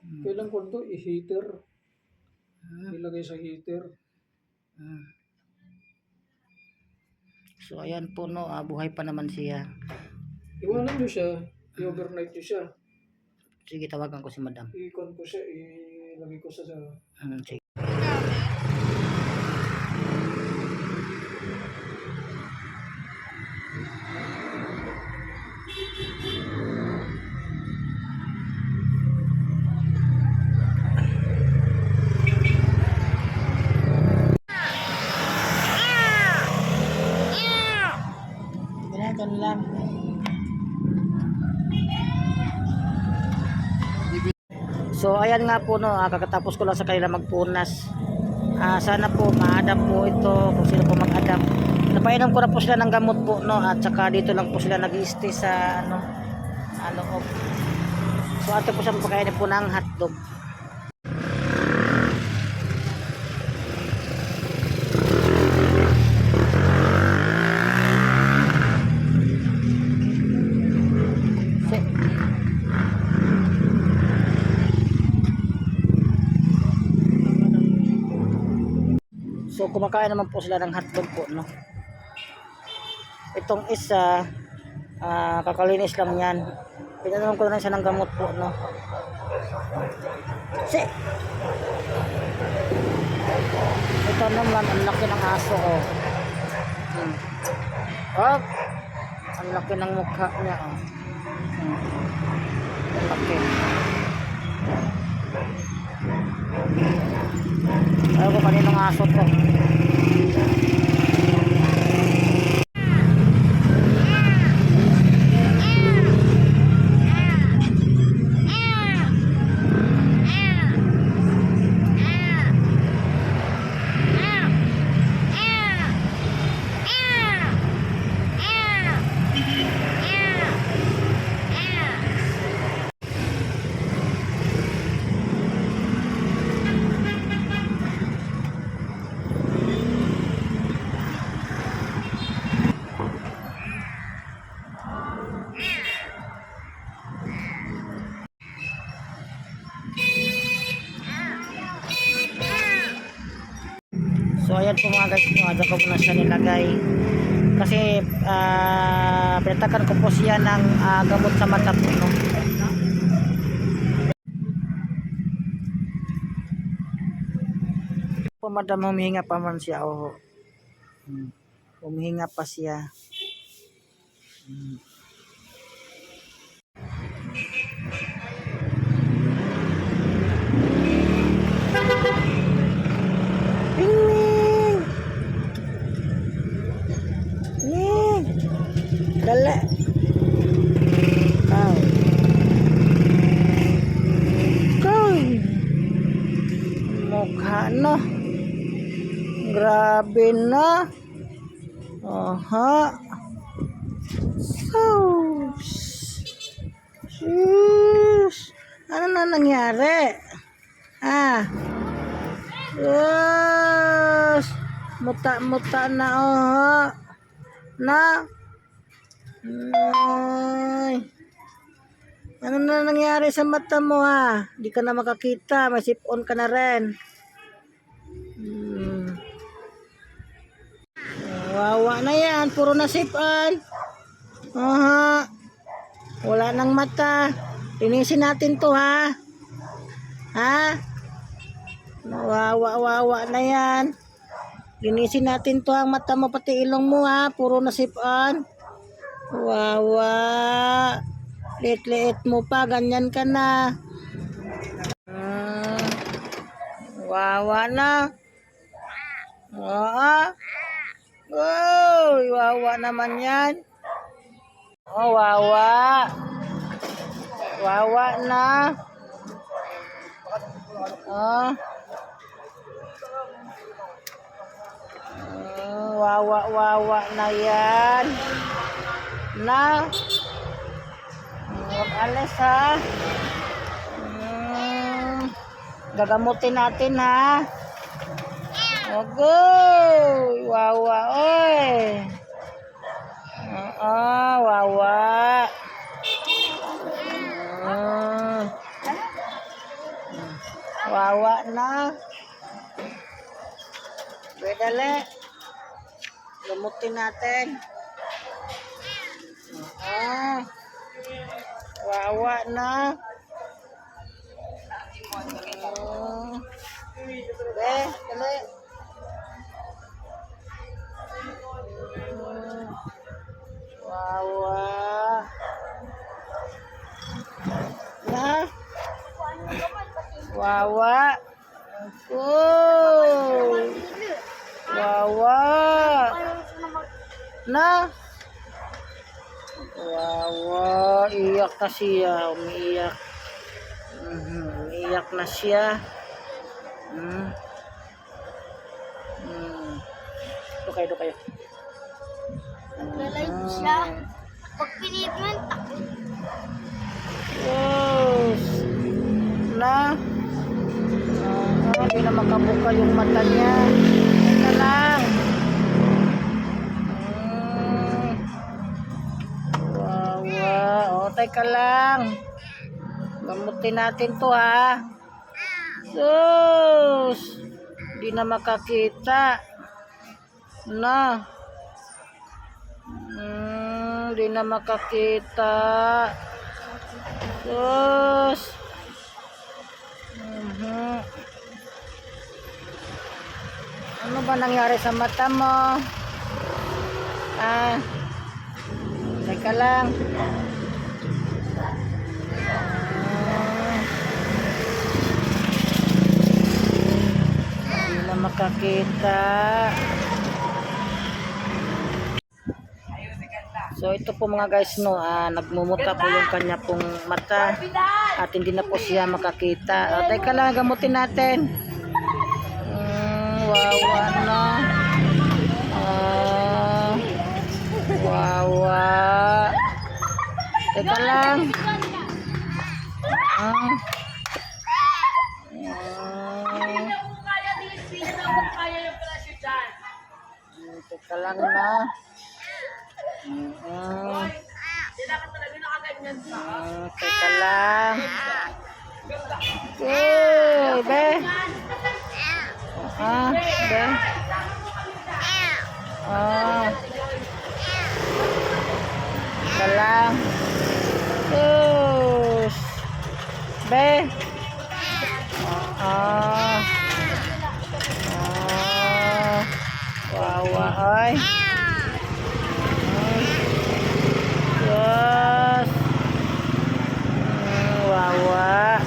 Kailan ko to i-heater. Ilagay sa heater. So ayan po no, buhay pa naman siya. Iwanan nyo siya. I-overnight nyo siya. Sige, tawagan ko si madam. I-con ko siya. Ilagay ko sa Sige. Ganun lang. So ayan nga po no, kakatapos ko lang sa kanila magpunas. Sana po ma-adapt po ito kung sino po mag-adapt. Napainom ko na po sila ng gamot po no, at saka dito lang po sila nag-i-stay sa loob. So ato po siya pagkainin po ng hotdog. So kumakain naman po sila ng hotdog po no. Itong isa kakalinis lang yan. Pinanaman ko na siya ng gamot po no. Ito naman ang laki ng aso oh. Ang laki ng mukha niya oh. Ang laki. Ayaw ko kaninong aso to. So ayan po mga guys, dyan ko muna siya nilagay kasi pinatakan ko po siya ng gamot sa mata po no? Po madam, humihinga pa man siya oh. Humihinga pa siya. Dala. Mukha no. Grabe na. Ano na nangyari? Muta-muta na na. Ano na nangyari sa mata mo Di ka na makakita, may sipon ka na rin. Wawa na yan, puro na sipon. Wala nang mata. Linisin natin to Wawa na yan. Linisin natin to ang mata mo, pati ilong mo puro na sipon. Wawa. Liit-liit mo pa, ganyan ka na. Wawa na. Wawa naman yan. Wawa. Wawa na. Wawa na yan. Huwag alis gagamutin natin wawa wawa Wawa na. Dali. Gamutin natin. Wawa na. Dali. Wawa. Na. Wawa. Wawa. Na. Wawa. Iyak na siya. Umiiyak. Umiiyak na siya. Doon kayo. Nag-live siya. Pag pinit mo yung takot. Yes. Na. Hindi na makabuka yung mata niya. Teka lang. Wawa. Teka lang. Gamutin natin to ha. Sus. Hindi na makakita. Na. Hindi na makakita. Sus. Ano ba nangyari sa mata mo? Teka lang. Hindi na makakita. So ito po mga guys no, nagmumuta po yung kanya pong mata at hindi na po siya makakita. Teka lang, gamutin natin. Wawa na. Wawa. Teka lang. Teka lang na. Teka lang. Be. Be. Teka lang. Be. Wawa ay. Yes. Wawa.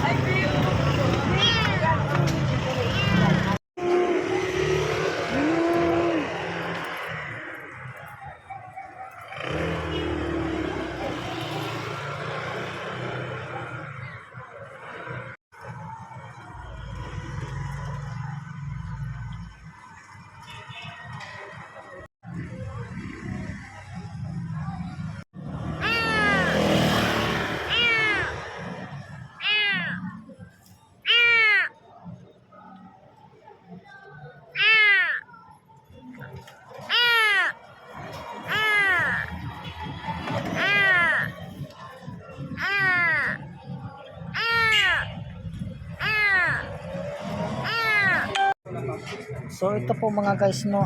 So ito po mga guys no,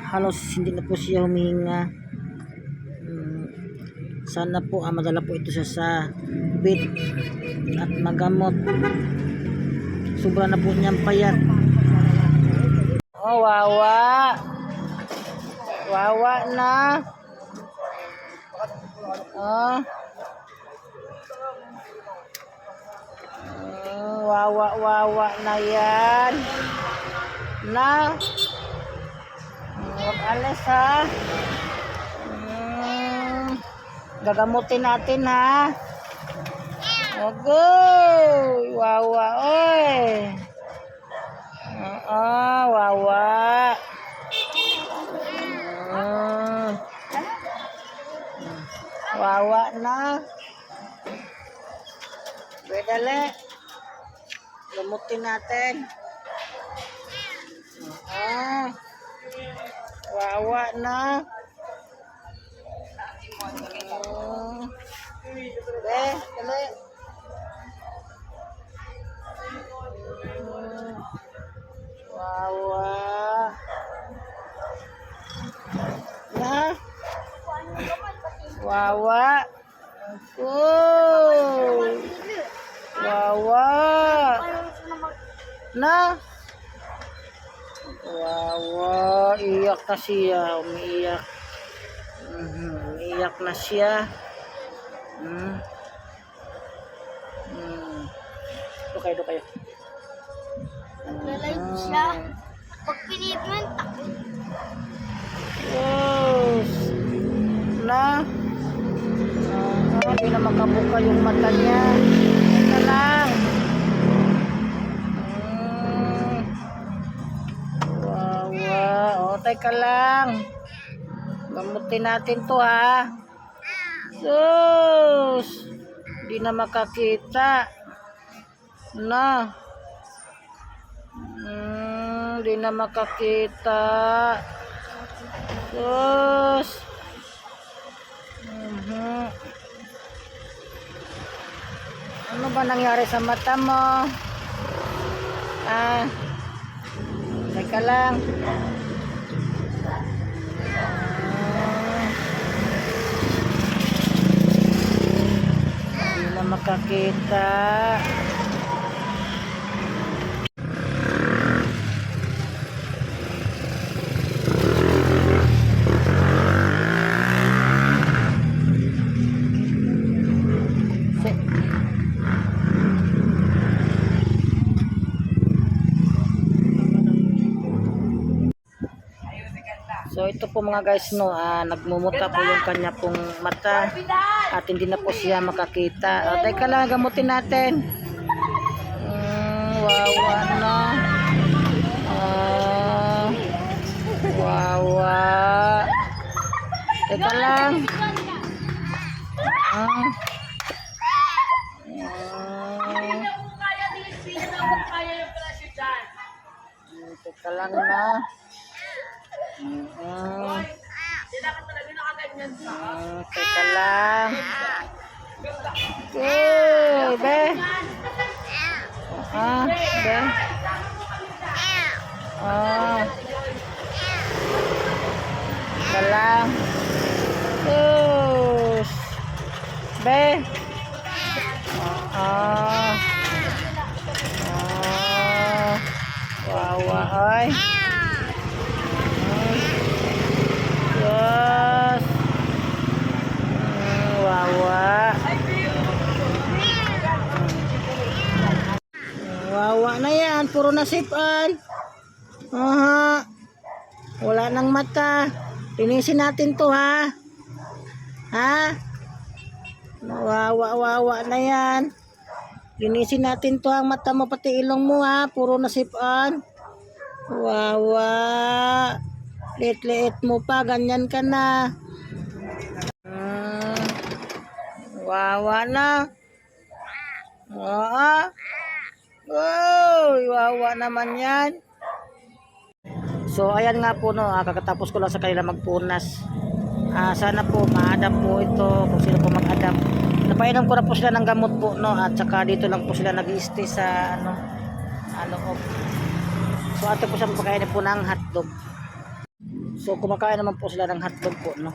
halos hindi na po siya humihinga. Sana po madala po ito siya sa vet at magamot. Sobra na po niyang payat. Wawa. Wawa na. Wawa na yan. Na. Huwag alis ha. Gagamutin natin ha. Ogoy. Wawa oy. Wawa. Wawa na. Dali. Gamutin natin. Wawa na. Dali. Wawa. Na? Wawa. Oh. Wawa. Na? Wawa. Iyak na siya. Umiiyak. Umiiyak na siya. Ito kayo. Naglalay siya. Pag pinihit mo yan, takot. Yes. Na? Hindi na makabuka yung mata niya. Teka lang. Wawa. O, teka lang. Gamutin natin to, ha. Sus. Hindi na makakita. Na. Hindi na makakita. Sus. Ano ba nangyari sa mata mo? Teka lang. Hindi na makakita. So ito po mga guys, no, nagmumuta po yung kanya pong mata at hindi na po siya makakita. Teka lang, gamutin natin. Wawa na. Wawa. Teka lang. Teka lang na. Teka lang. Be. Be. Teka lang. Be. Wawa, ay. Yes. Wawa. Wawa na yan. Puro nasipan. Wala nang mata. Linisin natin to, ha. Wawa na yan. Linisin natin to ang mata mo, pati ilong mo, ha. Puro nasipan. Wawa. Liit-liit mo pa, ganyan ka na. Wawa na. Wawa naman yan. So ayan nga po, no, kakatapos ko lang sa kanila magpunas. Sana po ma-adapt po ito, kung sino po mag-adapt. Napainom ko na po sila ng gamot po, no, at saka dito lang po sila nag-i-stay sa loob. So ato po siya pagkainin po ng hotdog. So kumakain naman po sila ng hotdog po, no.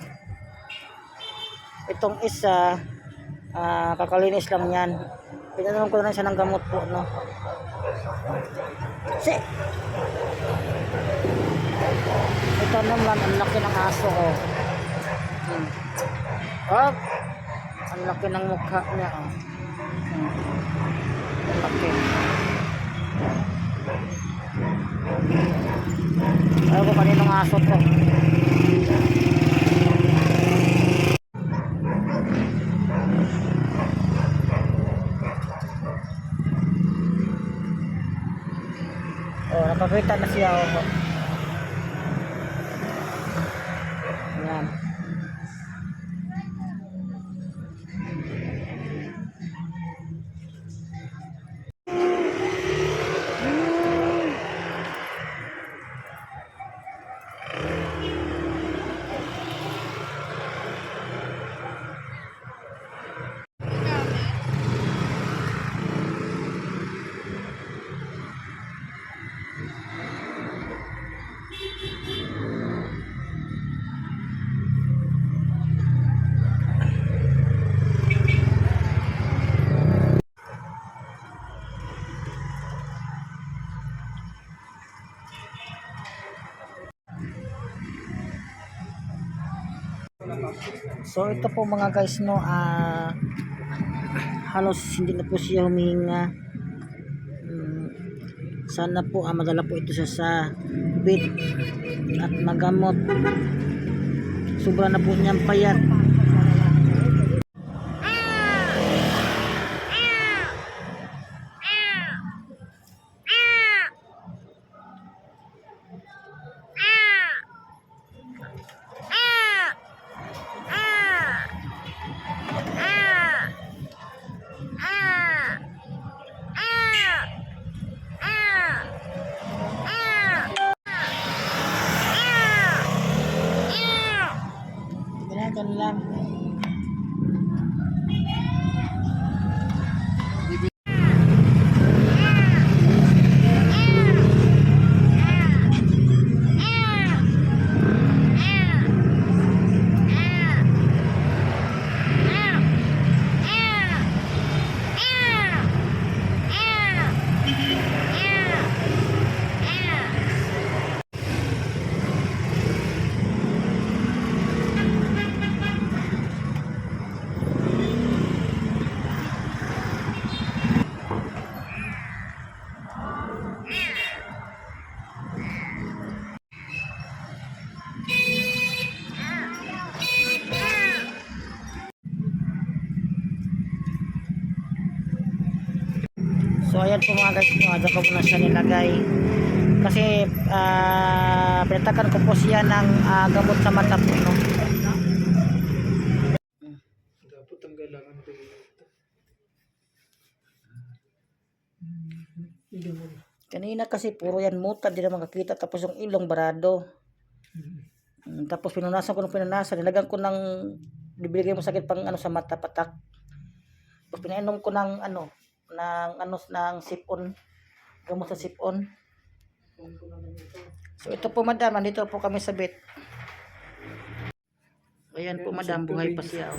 Itong isa kakalinis lang yan. Pinanaman ko na siya ng gamot po, no. Ito naman, ang laki ng aso, oh. Ang laki ng mukha niya, oh. Ang laki. Ayaw ko kaninong aso to. Napakita na siya, oh. Ayan. So ito po mga guys no, halos hindi na po siya humihinga. Sana po madala po ito siya sa vet at magamot. Sobra na po niyang payat. Ganyan lang. So ayan po mga guys, no, dyan ko muna siya nilagay. Kasi pinatakan ko po siya ng gamot sa mata po. No? Dapat ang kailangan ko ito. Hindi mo. Kanina kasi puro yan muta, di na makakita. Tapos yung ilong barado. Tapos pinunasan ko ng pinunasan. Nilagyan ko ng, bibigay mo sakit pang ano sa mata, patak. Tapos pinainom ko ng ng sipon. Gamot sa sipon. So ito po madam, andito po kami sa vet. Ayan po madam, buhay pa siya.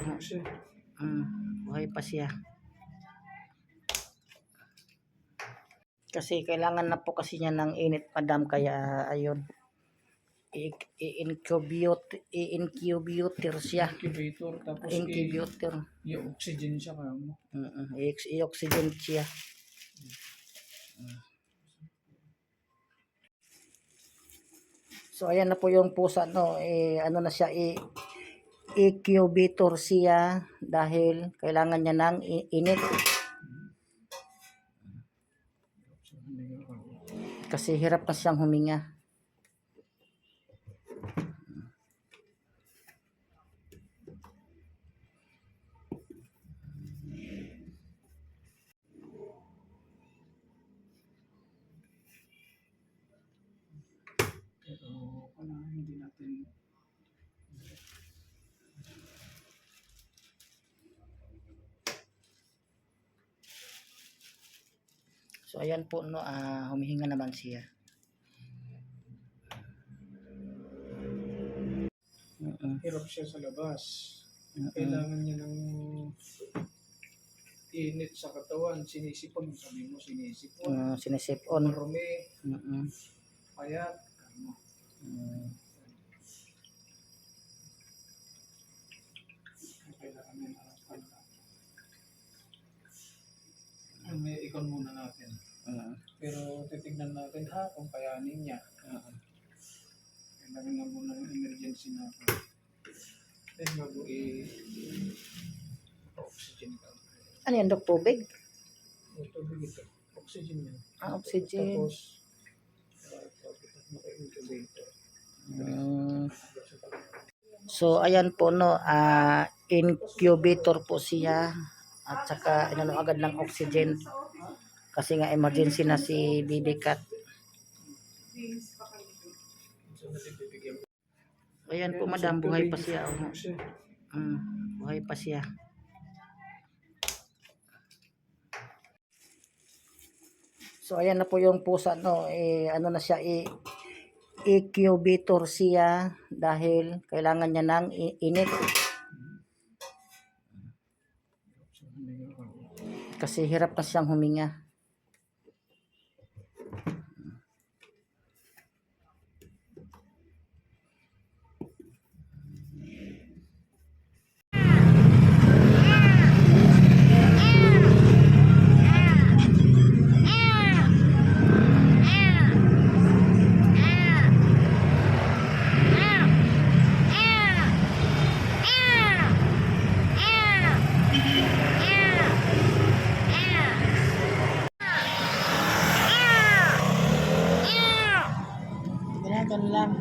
Buhay pa siya. Kasi kailangan na po kasi niya ng init madam, kaya ayun. I-incubator siya. Incubator, tapos Incubator. i-oxygen siya kaya mo. I-oxygen siya. So ayan na po yung pusa no, ano na siya, i-incubator siya dahil kailangan niya ng init. Kasi hirap na siyang huminga. Pero hindi natin. So ayan po no, humihinga naman siya. Hirap siya sa labas. Kailangan niya ng init sa katawan. Sinisipon, sabi mo sinisipon. Sinisipon. Marumi. Payat. Kailangan niya ng payat. May ikon muna natin. Pero titignan natin kung kayanin niya. Kailangan na muna ng emergency natin. Then bago oxygen ka. Ano yan, Dok? Tubig? Tubig ito. Oxygen yan. Oxygen. Tapos, naka-incubator. So ayan po no, incubator po siya at saka inano agad ng oxygen kasi nga emergency na si baby cat. Ayan po madam, buhay pa siya. Buhay pa siya. So ayan na po yung pusa no, ano na siya, incubator siya dahil kailangan niya ng init. Kasi hirap na siyang huminga. lang.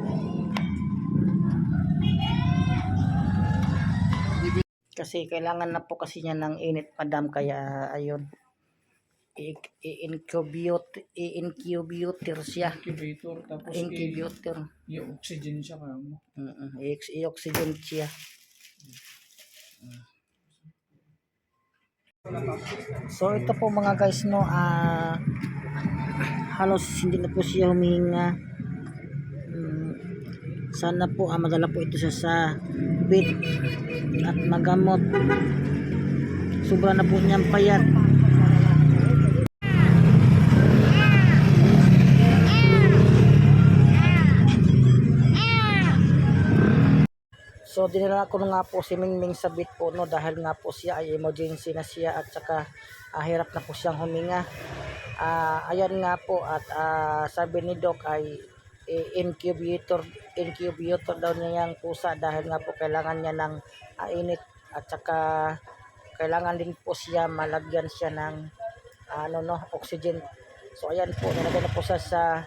Kasi kailangan na po kasi niya ng init, madam, kaya ayun. I-incubator siya. Incubator, tapos Incubator. i-oxygen siya ka mo. I-oxygen siya. So ito po mga guys, no, halos hindi na po siya humihinga. Sana po madala po ito siya sa vet at magamot. Sobra na po niyang payat. So dinala ko na nga po si Mingming sa vet po, no, dahil nga po siya ay emergency na siya at saka hirap na po siyang huminga. Ayan nga po at sabi ni Doc ay incubator daw niya yung pusa dahil nga po kailangan niya ng init at saka kailangan din po siya malagyan siya ng oxygen. So ayan po, nilagay na po siya sa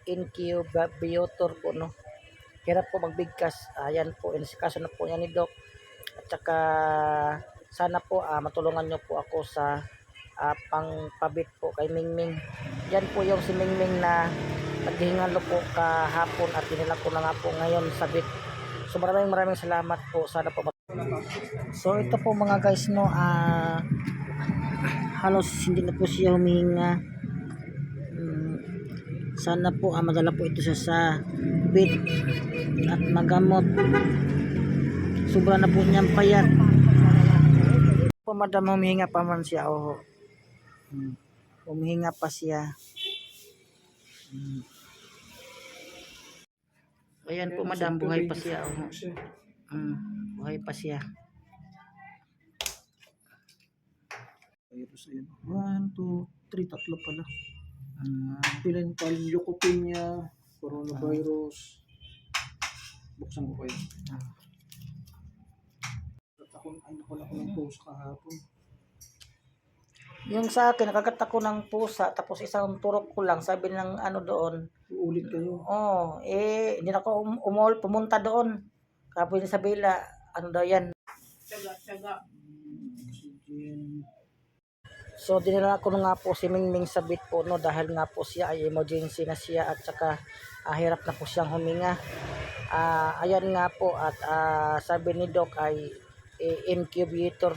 incubator po, no. Hirap po magbigkas. Ayan po, inisikaso na po yan ni Doc. At saka sana po matulungan nyo po ako sa pangpabit po kay Mingming. Yan po yung si Mingming na naghihingalo po kahapon at dinala ko na nga po ngayon sa bit. So maraming salamat po. Sana po so ito po mga guys, no, halos hindi na po siya humihinga. Sana po madala po ito siya sa vet at magamot. Sobra na po niyang payat. Po madam, humihinga pa man siya. Humihinga pa siya. Ayan po madam, buhay pa siya. Buhay pa siya. Virus, ayun. 1, 2, 3, tatlo pala. Pilental, leukopenia, coronavirus. Buksan ko kayo. Nakula ko ng post kahapon. Yung sa akin, nakagat ako ng pusa, tapos isang turok ko lang, sabi ng doon. Uulit kayo. Hindi na ako pumunta doon. Kapag sa Bila, daw yan. Tsaga. So dinala ko na nga po si Mingming sa vet po, no, dahil nga po siya ay emergency na siya at saka hirap na po siyang huminga. Ayan nga po at sabi ni Doc ay incubator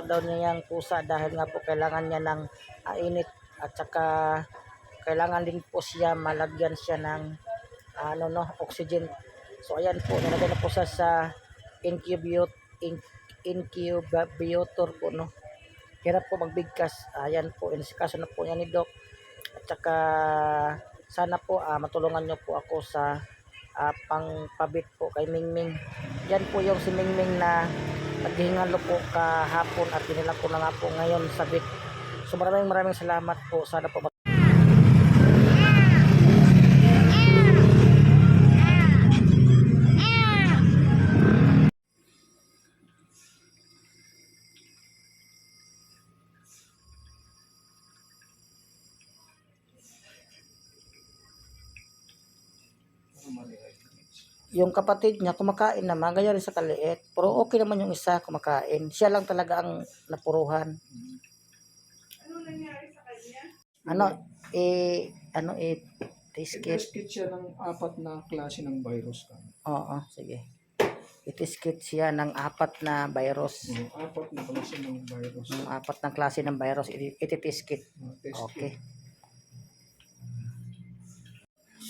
daw niya yung pusa dahil nga po kailangan niya ng init at saka kailangan din po siya malagyan siya ng oxygen. So ayan po, nilagay na po siya sa incubator po, no. Hirap po magbigkas. Ayan po, inisikaso na po yan ni Doc. At saka sana po matulungan nyo po ako sa pangpabit po kay Mingming. Yan po yung si Mingming na naghihingalo po kahapon at dinala ko na nga po ngayon sa vet. So maraming salamat po. Sana po yung kapatid niya kumakain naman, gaya rin sa kaliit. Pero okay naman yung isa kumakain. Siya lang talaga ang napuruhan. Ano nangyari sa kanya? Test kit. Test kit siya ng 4 na klase ng virus. Oo, sige. I-test kit siya ng 4 na virus. 4 na klase ng virus. 4 na klase ng virus, i-test kit. Okay.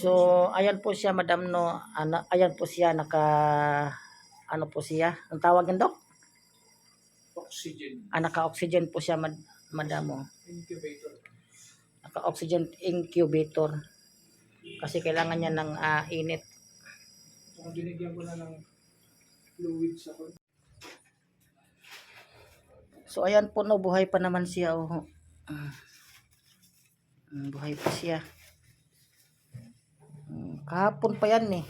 So, ayan po siya, madam, no. Ayan po siya, po siya. Ang tawag yan, Doc? Oxygen. Naka-oxygen po siya, madam, mo. Incubator. Naka-oxygen incubator. Kasi kailangan niya ng init. So, binigyan ko na ng fluids ako. So, ayan po, no. Buhay pa naman siya, buhay pa siya. Kahapon pa yan, eh.